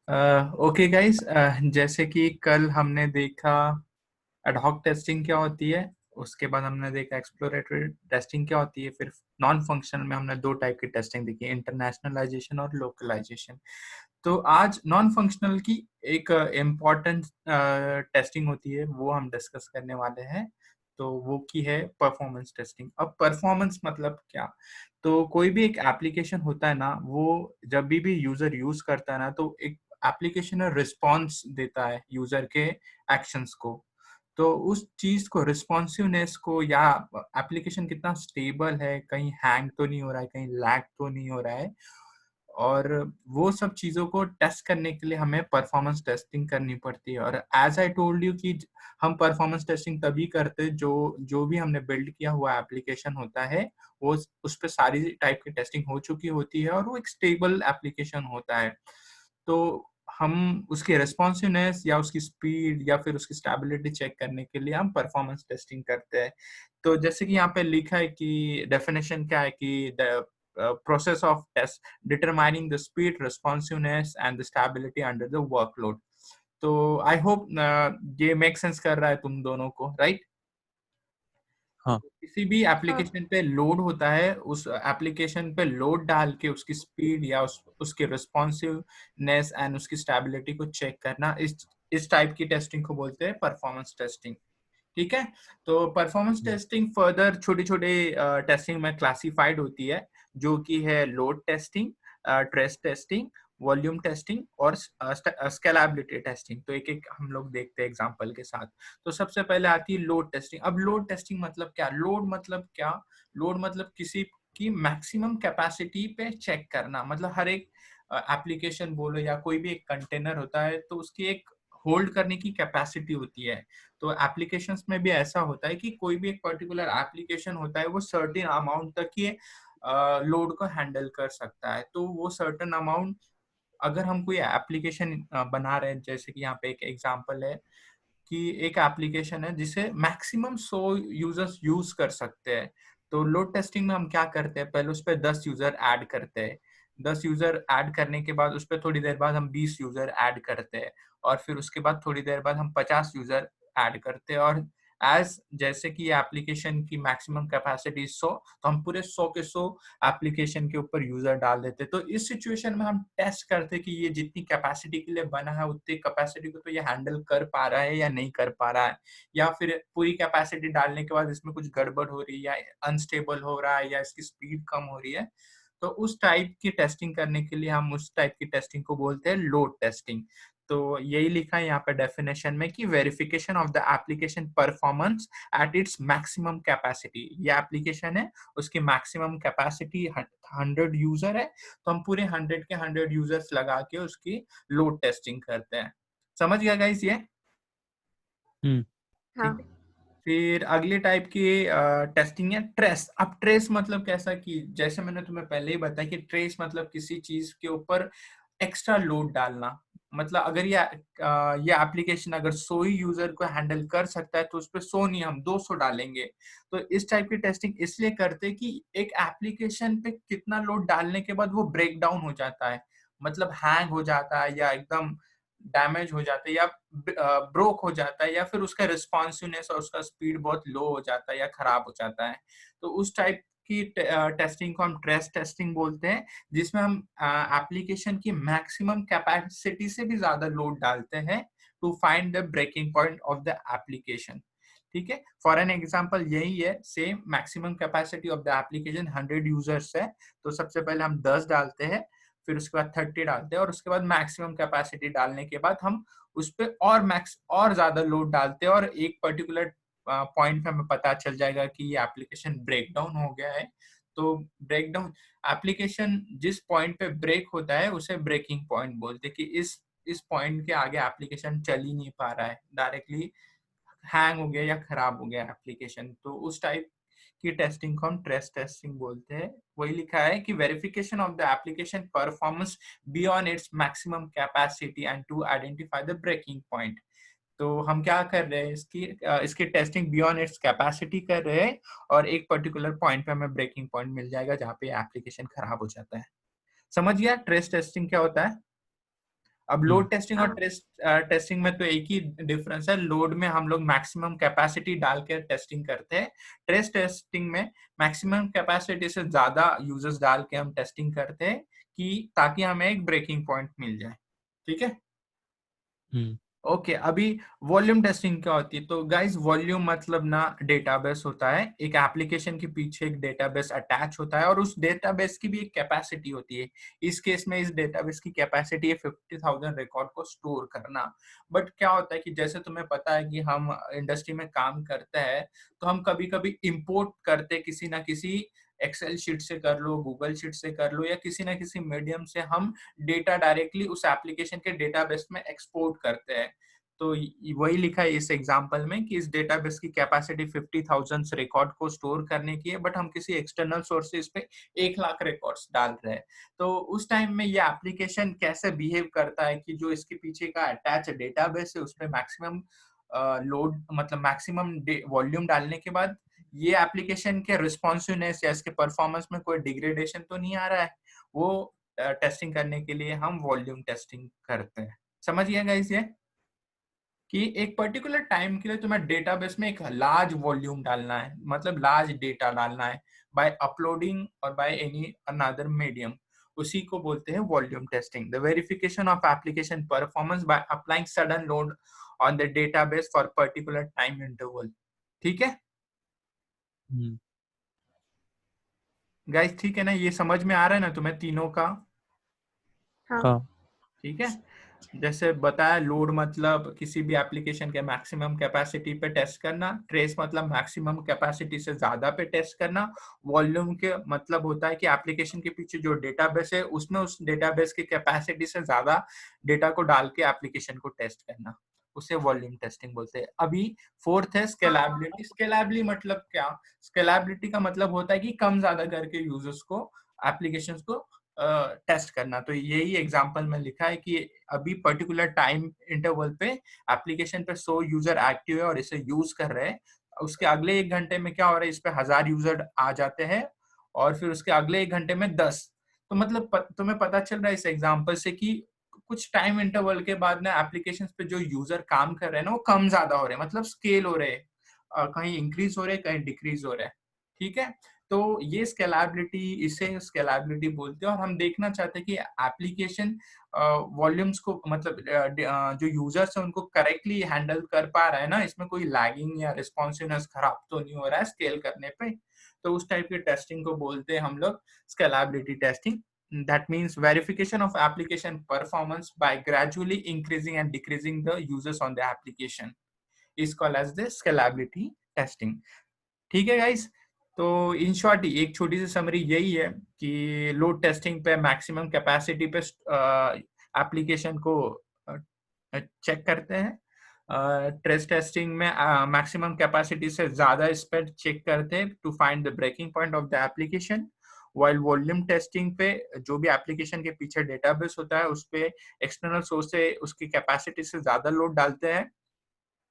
Okay guys, जैसे कि कल हमने देखा एडहॉक टेस्टिंग क्या होती है। उसके बाद हमने देखा एक्सप्लोरेटरी टेस्टिंग क्या होती है। फिर नॉन फंक्शनल में हमने दो टाइप की टेस्टिंग देखी, इंटरनेशनलाइजेशन और लोकलाइजेशन। तो आज नॉन फंक्शनल की एक इम्पॉर्टेंट टेस्टिंग होती है, वो हम डिस्कस करने वाले हैं। तो वो की है परफॉर्मेंस टेस्टिंग। अब परफॉर्मेंस मतलब क्या? तो कोई भी एक एप्लीकेशन होता है ना, वो जब भी यूजर यूज करता है ना, तो एक एप्लीकेशन रिस्पॉन्स देता है यूजर के एक्शंस को। तो उस चीज को, रिस्पॉन्सिवनेस को, या एप्लीकेशन कितना स्टेबल है, कहीं हैंग तो नहीं हो रहा है, कहीं लैग तो नहीं हो रहा है, और वो सब चीजों को टेस्ट करने के लिए हमें परफॉर्मेंस टेस्टिंग करनी पड़ती है। और एज आई टोल्ड यू कि हम परफॉर्मेंस टेस्टिंग तभी करते जो जो भी हमने बिल्ड किया हुआ एप्लीकेशन होता है, वो उस पर सारी टाइप की टेस्टिंग हो चुकी होती है और वो एक स्टेबल एप्लीकेशन होता है। तो हम उसकी रेस्पॉन्सिवनेस या उसकी स्पीड या फिर उसकी स्टेबिलिटी चेक करने के लिए हम परफॉर्मेंस टेस्टिंग करते हैं। तो जैसे कि यहाँ पे लिखा है कि डेफिनेशन क्या है कि the process of test determining the speed, responsiveness and the stability under the workload. तो आई होप ये मेक सेंस कर रहा है तुम दोनों को, राइट? हाँ। किसी भी हाँ। एप्लीकेशन पे लोड होता है, उस एप्लीकेशन पे लोड डाल के उसकी स्पीड या उसकी रिस्पॉन्सिवनेस एंड उसकी स्टेबिलिटी को चेक करना, इस टाइप की टेस्टिंग को बोलते हैं परफॉर्मेंस टेस्टिंग। ठीक है। तो परफॉर्मेंस टेस्टिंग फर्दर छोटे छोटे टेस्टिंग में क्लासिफाइड होती है, जो कि है load testing, trace testing, volume testing और स्केलेबिलिटी टेस्टिंग। तो एक एक हम लोग देखते हैं एग्जांपल के साथ। तो सबसे पहले आती है लोड टेस्टिंग। अब लोड टेस्टिंग मतलब क्या? लोड मतलब क्या? लोड मतलब किसी की मैक्सिमम कैपेसिटी पे चेक करना। मतलब हर एक एप्लीकेशन बोलो या कोई भी एक कंटेनर होता है, तो उसकी एक होल्ड करने की कैपेसिटी होती है। तो एप्लीकेशंस में भी ऐसा होता है कि कोई भी एक पर्टिकुलर एप्लीकेशन होता है, वो सर्टेन अमाउंट तक ही लोड को हैंडल कर सकता है। तो वो सर्टेन अमाउंट, अगर हम कोई एप्लीकेशन बना रहे हैं, जैसे कि यहाँ पे एक एग्जांपल है कि एक एप्लीकेशन है जिसे मैक्सिमम 100 यूजर्स यूज कर सकते हैं। तो लोड टेस्टिंग में हम क्या करते हैं, पहले उस पर 10 यूजर ऐड करते हैं। 10 यूजर ऐड करने के बाद उस पर थोड़ी देर बाद हम 20 यूजर ऐड करते हैं, और फिर उसके बाद थोड़ी देर बाद हम 50 यूजर ऐड करते हैं। और एज जैसे कि एप्लीकेशन की मैक्सिमम कैपेसिटी 100, तो हम पूरे 100 के 100 एप्लीकेशन के ऊपर यूजर डाल देते। तो इस सिचुएशन में हम टेस्ट करते कि ये जितनी कैपेसिटी के लिए बना है, उतनी कैपेसिटी को तो ये हैंडल कर पा रहा है या नहीं कर पा रहा है, या फिर पूरी कैपेसिटी डालने के बाद इसमें कुछ गड़बड़ हो रही है, या अनस्टेबल हो रहा है, या इसकी स्पीड कम हो रही है। तो उस टाइप की टेस्टिंग करने के लिए हम उस टाइप की टेस्टिंग को बोलते हैं लोड टेस्टिंग। तो यही लिखा है यहाँ पे डेफिनेशन में कि verification of the application performance at its maximum capacity. ये एप्लीकेशन है, उसकी मैक्सिमम कैपेसिटी 100 यूजर है, तो हम पूरे 100 के 100 यूजर्स लगा के उसकी लोड टेस्टिंग करते हैं। समझ गया गाइस ये? ठीक है। हाँ। फिर अगली टाइप की टेस्टिंग है ट्रेस। अब ट्रेस मतलब कैसा कि जैसे मैंने तुम्हें पहले ही बताया कि ट्रेस मतलब किसी चीज के ऊपर एक्स्ट्रा लोड डालना। मतलब अगर ये एप्लीकेशन अगर 100 ही यूजर को हैंडल कर सकता है, तो उस पर 100 नहीं, हम 200 डालेंगे। तो इस टाइप की टेस्टिंग इसलिए करते हैं कि एक एप्लीकेशन पे कितना लोड डालने के बाद वो ब्रेक डाउन हो जाता है, मतलब हैंग हो जाता है, या एकदम डैमेज हो जाता है, या ब्रोक हो जाता है, या फिर उसका रिस्पॉन्सिवनेस और उसका स्पीड बहुत लो हो जाता है या खराब हो जाता है। तो उस टाइप की टेस्टिंग को हम ट्रेस टेस्टिंग बोलते हैं, जिसमें हम एप्लीकेशन की मैक्सिमम कैपेसिटी से भी ज्यादा लोड डालते हैं to find the breaking point of the application. ठीक है। फॉर एन एग्जांपल यही है, same maximum capacity of the application 100 users है, तो सबसे पहले हम 10 डालते हैं, फिर उसके बाद 30 डालते हैं, और उसके बाद मैक्सिमम कैपेसिटी डालने के बाद हम उस पर और ज्यादा लोड डालते हैं, और एक पर्टिकुलर पॉइंट पे हमें पता चल जाएगा कि ये एप्लीकेशन ब्रेक डाउन हो गया है। तो ब्रेक डाउन एप्लीकेशन जिस पॉइंट पे ब्रेक होता है, उसे ब्रेकिंग पॉइंट बोलते हैं, कि इस पॉइंट के आगे एप्लीकेशन चल ही नहीं पा रहा है, डायरेक्टली हैंग हो गया या खराब हो गया एप्लीकेशन। तो उस टाइप की टेस्टिंग को हम ट्रेस टेस्टिंग बोलते हैं। वही लिखा है कि verification of the application performance beyond its maximum capacity and to identify the breaking point. तो हम क्या कर रहे हैं, इसकी टेस्टिंग बियॉन्ड इट्स कैपेसिटी कर रहे हैं, और एक पर्टिकुलर पॉइंट पे हमें ब्रेकिंग पॉइंट मिल जाएगा जहाँ पे एप्लीकेशन खराब हो जाता है। समझ गया ट्रेस टेस्टिंग क्या होता है? अब लोड टेस्टिंग और टेस्टिंग में तो एक ही डिफरेंस है, लोड में हम लोग मैक्सिमम कैपेसिटी डाल के टेस्टिंग करते हैं, ट्रेस टेस्टिंग में मैक्सिमम कैपेसिटी से ज्यादा यूजर्स डाल के हम टेस्टिंग करते हैं कि ताकि हमें एक ब्रेकिंग पॉइंट मिल जाए। ठीक है, ओके अभी वॉल्यूम टेस्टिंग क्या होती है? तो गाइस वॉल्यूम मतलब ना डेटाबेस होता है, एक एप्लीकेशन के पीछे एक डेटाबेस अटैच होता है और उस डेटाबेस की भी एक कैपेसिटी होती है। इस केस में इस डेटाबेस की कैपेसिटी है 50,000 रिकॉर्ड को स्टोर करना। बट क्या होता है कि जैसे तुम्हें पता है कि हम इंडस्ट्री में काम करते हैं, तो हम कभी कभी इम्पोर्ट करते किसी ना किसी एक्सेल शीट से कर लो, गूगल शीट से कर लो, या किसी ना किसी मीडियम से हम डेटा डायरेक्टली उस एप्लीकेशन के डेटाबेस में एक्सपोर्ट करते हैं। तो वही लिखा है इस एग्जांपल में कि इस डेटाबेस की कैपेसिटी 50,000 रिकॉर्ड को स्टोर करने की है, बट हम किसी एक्सटर्नल सोर्सेज पे 1 लाख रिकॉर्ड्स डाल रहे हैं। तो उस टाइम में ये एप्लीकेशन कैसे बिहेव करता है कि जो इसके पीछे का अटैच डेटाबेस है उस पर मैक्सिमम लोड मतलब मैक्सिमम वॉल्यूम डालने के बाद ये एप्लीकेशन के रिस्पॉन्सिवनेस या इसके परफॉर्मेंस में कोई डिग्रेडेशन तो नहीं आ रहा है, वो टेस्टिंग करने के लिए हम वॉल्यूम टेस्टिंग करते हैं। समझ गए गाइस ये कि एक पर्टिकुलर टाइम के लिए तुम्हें डेटाबेस में एक लार्ज वॉल्यूम डालना है, मतलब लार्ज डेटा डालना है बाय अपलोडिंग और बाय एनी अनदर मीडियम, उसी को बोलते हैं volume testing. The verification of application performance by applying sudden load on the database for particular time interval. ठीक है गाइस, ठीक है ना, ये समझ में आ रहा है ना तुम्हें तीनों का? हाँ। ठीक है, जैसे बताया लोड मतलब किसी भी एप्लीकेशन के मैक्सिमम कैपेसिटी पे टेस्ट करना, ट्रेस मतलब मैक्सिमम कैपेसिटी से ज्यादा पे टेस्ट करना, वॉल्यूम के मतलब होता है कि एप्लीकेशन के पीछे जो डेटाबेस है उसमें उस डेटाबेस की कैपेसिटी से ज्यादा डेटा को डाल के एप्लीकेशन को टेस्ट करना, उसे वॉल्यूम टेस्टिंग बोलते हैं। अभी फोर्थ है स्केलेबिलिटी। स्केलेबिलिटी मतलब क्या? स्केलेबिलिटी का मतलब होता है कि कम ज्यादा करके यूजर्स को एप्लीकेशंस को टेस्ट करना। तो यही एग्जांपल में लिखा है कि अभी पर्टिकुलर टाइम इंटरवल पे एप्लीकेशन पे 100 यूजर एक्टिव है और इसे यूज कर रहे हैं, उसके अगले 1 घंटे में क्या हो रहा है, इस पे 1000 यूजर आ जाते हैं और फिर उसके अगले 1 घंटे में 10। तो मतलब तुम्हें पता चल रहा है इस एग्जाम्पल से कि कुछ टाइम इंटरवल के बाद ना एप्लीकेशन पे जो यूजर काम कर रहे हैं ना वो कम ज्यादा हो रहे हैं, मतलब स्केल हो रहे हैं, कहीं इंक्रीज हो रहे हैं कहीं डिक्रीज हो रहे हैं। ठीक है, तो ये स्केलेबिलिटी, इसे स्केलेबिलिटी बोलते हैं। और हम देखना चाहते हैं कि एप्लीकेशन वॉल्यूम्स को मतलब जो यूजर्स हैं उनको करेक्टली हैंडल कर पा रहा है ना, इसमें कोई लैगिंग या रिस्पॉन्सिवनेस खराब तो नहीं हो रहा है स्केल करने पे। तो उस टाइप के टेस्टिंग को बोलते हैं हम लोग scalability testing. That means verification of application performance by gradually increasing and decreasing the users on the application is called as the scalability testing। ठीक है गाइस, तो इन शॉर्ट एक छोटी सी समरी यही है कि लोड टेस्टिंग पे मैक्सिमम कैपेसिटी पे एप्लीकेशन को चेक करते हैं, ट्रेस टेस्टिंग में मैक्सिमम कैपेसिटी से ज्यादा स्पेड चेक करते हैं to find the breaking point of the application. While volume testing पे जो भी एप्लीकेशन के पीछे डेटाबेस होता है उस पे एक्सटर्नल सोर्स से उसकी कैपेसिटी से ज्यादा लोड डालते हैं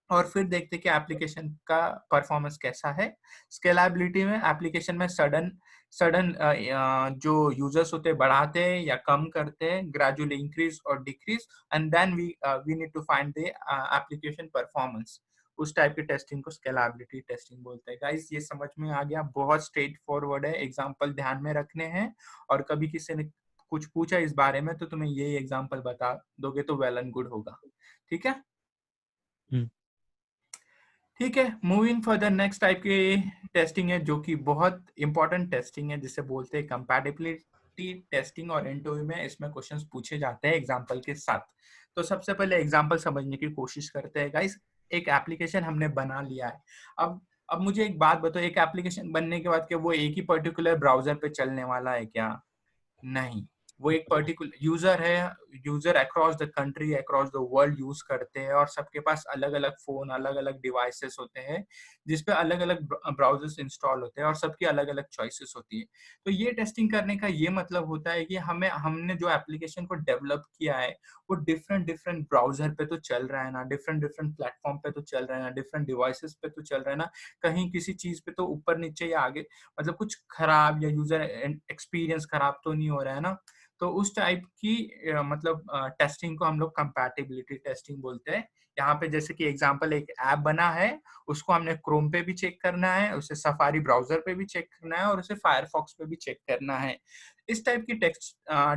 और फिर देखते कि एप्लीकेशन का परफॉर्मेंस कैसा है। स्केलेबिलिटी में एप्लीकेशन में सडन सडन जो यूजर्स होते हैं बढ़ाते हैं या कम करते हैं, ग्रेजुअली इंक्रीज और decrease, and then we need to find the application performance. उस टाइप की टेस्टिंग को स्केलेबिलिटी टेस्टिंग बोलते हैं। गाइस ये समझ में आ गया? बहुत स्ट्रेट फॉरवर्ड है, एग्जांपल ध्यान में रखने हैं, और कभी किसी ने कुछ पूछा इस बारे में तो तुम्हें यही एग्जांपल बता दोगे तो वेल एंड गुड होगा। ठीक है, ठीक है, मूविंग फर्दर नेक्स्ट टाइप की टेस्टिंग है जो कि बहुत इंपॉर्टेंट टेस्टिंग है, जिसे बोलते हैं कंपैटिबिलिटी टेस्टिंग। और इंटरव्यू में इसमें क्वेश्चंस पूछे जाते हैं एग्जांपल के साथ। तो सबसे पहले एग्जांपल समझने की कोशिश करते हैं गाइस। एक एप्लीकेशन हमने बना लिया है। अब मुझे एक बात बताओ, एक एप्लीकेशन बनने के बाद क्या वो एक ही पर्टिकुलर ब्राउजर पे चलने वाला है क्या? नहीं, वो एक पर्टिकुलर यूजर है, user across the country across the world use करते हैं और सबके पास अलग अलग फोन अलग अलग डिवाइसेस होते हैं जिसपे अलग अलग ब्राउजर्स इंस्टॉल होते हैं और सबकी अलग अलग चॉइसेस होती है। तो ये टेस्टिंग करने का ये मतलब होता है कि हमने जो एप्लीकेशन को डेवलप किया है वो डिफरेंट डिफरेंट ब्राउजर पे तो चल रहा है ना, डिफरेंट डिफरेंट प्लेटफॉर्म पे तो चल रहा है ना, डिफरेंट डिवाइसेस पे तो चल रहा है ना, कहीं किसी चीज पे तो ऊपर नीचे या आगे मतलब कुछ खराब या यूजर एक्सपीरियंस खराब तो नहीं हो रहा है ना। तो उस टाइप की मतलब टेस्टिंग को हम लोग कंपैटिबिलिटी टेस्टिंग बोलते हैं। यहाँ पे जैसे कि एग्जांपल एक ऐप बना है, उसको हमने क्रोम पे भी चेक करना है, उसे सफारी ब्राउजर पे भी चेक करना है और उसे फायरफॉक्स पे भी चेक करना है। इस टाइप की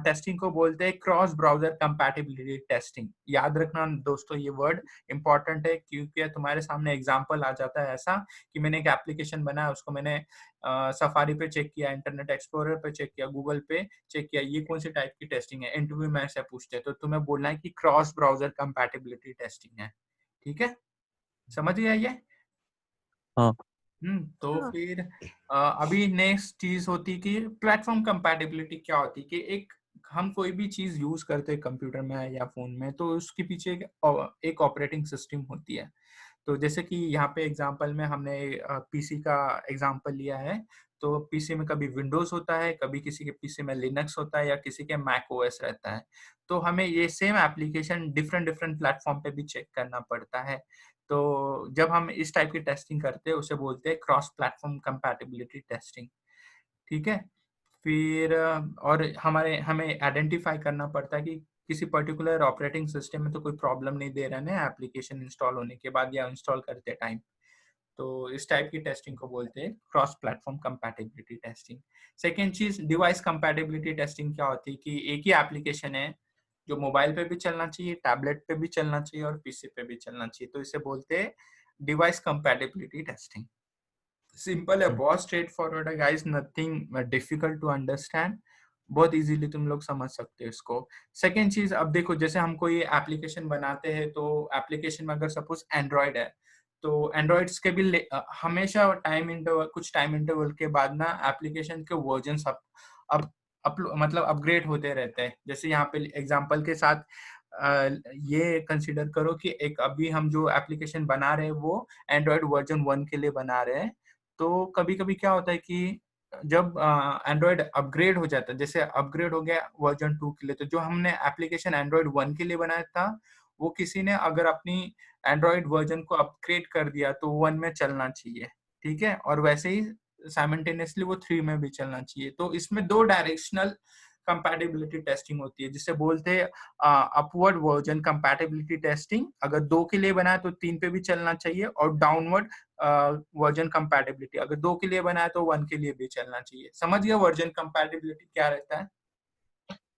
टेस्टिंग को बोलते हैं क्रॉस ब्राउजर कंपैटिबिलिटी टेस्टिंग। याद रखना दोस्तों ये वर्ड इंपॉर्टेंट है, क्योंकि तुम्हारे सामने एग्जांपल आ जाता है ऐसा कि मैंने एक एप्लीकेशन बनाया, उसको मैंने सफारी पे चेक किया, इंटरनेट एक्सप्लोरर पे चेक किया, गूगल पे चेक किया, ये कौन सी टाइप की टेस्टिंग है। इंटरव्यू में ऐसे पूछते हैं तो तुम्हें बोलना है कि क्रॉस ब्राउजर कंपैटिबिलिटी टेस्टिंग है। ठीक है, समझ गया ये? हाँ तो हाँ। फिर अभी नेक्स्ट चीज होती कि प्लेटफॉर्म कंपैटिबिलिटी क्या होती कि एक हम कोई भी चीज यूज करते हैं कंप्यूटर में या फोन में, तो उसके पीछे एक ऑपरेटिंग सिस्टम होती है। तो जैसे कि यहाँ पे एग्जांपल में हमने पीसी का एग्जांपल लिया है, तो पीसी में कभी विंडोज होता है, कभी किसी के पीसी में लिनक्स होता है या किसी के मैक ओएस रहता है। तो हमें ये same application different different platform पे भी चेक करना पड़ता है। तो जब हम इस टाइप की टेस्टिंग करते हैं उसे बोलते हैं क्रॉस प्लेटफॉर्म कंपैटिबिलिटी टेस्टिंग। ठीक है, फिर और हमें आइडेंटिफाई करना पड़ता है कि किसी पर्टिकुलर ऑपरेटिंग सिस्टम में तो कोई प्रॉब्लम नहीं दे रहा है ना एप्लीकेशन इंस्टॉल होने के बाद या इंस्टॉल करते टाइम। तो इस टाइप की टेस्टिंग को बोलते हैं cross platform compatibility testing. Second चीज डिवाइस कंपैटिबिलिटी टेस्टिंग क्या होती है कि एक ही एप्लीकेशन है जो मोबाइल पे भी चलना चाहिए, टैबलेट पे भी चलना चाहिए और पीसी पे भी चलना चाहिए, तो इसे बोलते हैं डिवाइस कंपैटिबिलिटी टेस्टिंग। सिंपल है, बहुत स्ट्रेट फॉरवर्ड है guys, nothing difficult to understand, बहुत इजीली तुम लोग समझ सकते हो इसको। सेकेंड चीज, अब देखो जैसे हम कोई एप्लीकेशन बनाते हैं तो एप्लीकेशन में अगर सपोज एंड्रॉइड है तो एंड्रॉइड्स के भी हमेशा कुछ टाइम इंटरवल के बाद ना एप्लीकेशन के वर्जन अब मतलब अपग्रेड होते रहते हैं। जैसे यहाँ पे एग्जांपल के साथ ये कंसीडर करो कि एक अभी हम जो एप्लीकेशन बना रहे हैं वो एंड्रॉइड वर्जन 1 के लिए बना रहे हैं। तो कभी कभी क्या होता है कि जब एंड्रॉइड अपग्रेड हो जाता है, जैसे अपग्रेड हो गया वर्जन 2 के लिए, तो जो हमने एप्लीकेशन एंड्रॉइड 1 के लिए बनाया था वो किसी ने अगर अपनी एंड्रॉइड वर्जन को अपग्रेड कर दिया तो 1 में चलना चाहिए। ठीक है, और वैसे ही साइमल्टेनियसली वो 3 में भी चलना चाहिए। तो इसमें दो डायरेक्शनल कंपैटिबिलिटी टेस्टिंग होती है जिसे बोलते हैं अपवर्ड वर्जन कंपैटिबिलिटी टेस्टिंग। अगर 2 के लिए बनाया तो 3 पे भी चलना चाहिए, और डाउनवर्ड वर्जन कंपैटिबिलिटी अगर 2 के लिए बनाया तो 1 के लिए भी चलना चाहिए। समझ गया वर्जन कंपैटिबिलिटी क्या रहता है?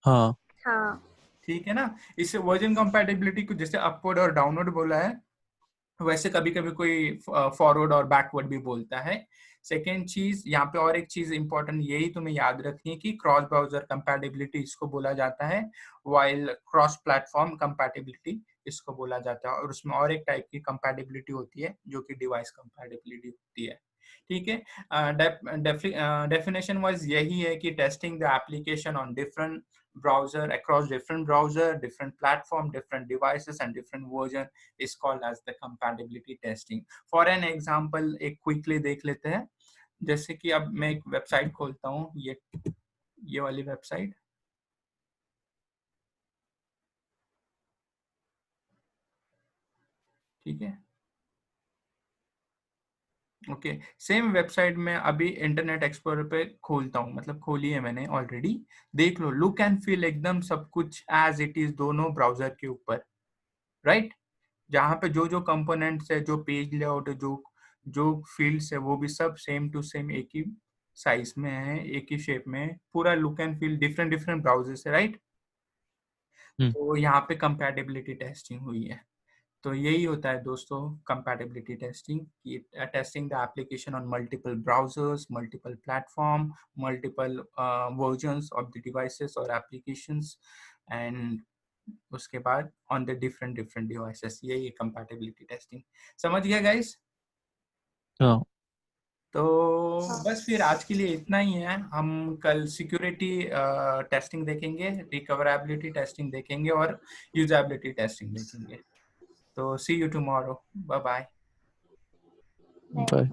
हाँ हाँ। ठीक है ना। इससे वर्जन कंपैटिबिलिटी को जैसे अपवर्ड और डाउनवर्ड बोला है, वैसे कभी कभी कोई फॉरवर्ड और बैकवर्ड भी बोलता है। सेकेंड चीज यहाँ पे और एक चीज इंपॉर्टेंट यही तुम्हें याद रखनी है कि क्रॉस ब्राउजर कंपैटिबिलिटी इसको बोला जाता है, वाइल क्रॉस प्लेटफॉर्म कंपैटिबिलिटी इसको बोला जाता है। और उसमें और एक टाइप की कंपैटिबिलिटी होती है जो कि डिवाइस कंपैटिबिलिटी होती है। ठीक है, डेफिनेशन वाइज यही है कि testing the application on different browser across different browser, different platform, different devices and different version is called as the compatibility testing. For an example एक quickly देख लेते हैं। जैसे कि अब मैं एक वेबसाइट खोलता हूँ, ये वाली वेबसाइट। ठीक है, ओके, सेम वेबसाइट में अभी इंटरनेट एक्सप्लोरर पे खोलता हूँ, मतलब खोली है मैंने ऑलरेडी। देख लो, लुक एंड फील एकदम सब कुछ एज इट इज दोनों ब्राउजर के ऊपर, राइट? जहाँ पे जो जो कंपोनेंट्स है, जो पेज लेआउट है, जो जो फील्ड्स है, वो भी सब सेम टू सेम एक ही साइज में है, एक ही शेप में है। पूरा look and feel different different browsers है, राइट? तो यहाँ पे कंपैटिबिलिटी टेस्टिंग हुई है। तो यही होता है दोस्तों कंपैटिबिलिटी टेस्टिंग, कि testing the application on multiple browsers, multiple platform, multiple versions of the devices और एप्लीकेशंस, एंड उसके बाद on the different different devices. यही कंपैटिबिलिटी टेस्टिंग। समझ गया गाइस? हाँ तो बस फिर आज के लिए इतना ही है। हम कल सिक्योरिटी टेस्टिंग देखेंगे, रिकवरेबिलिटी टेस्टिंग देखेंगे और यूजेबिलिटी टेस्टिंग देखेंगे। तो see you tomorrow, bye bye. Bye.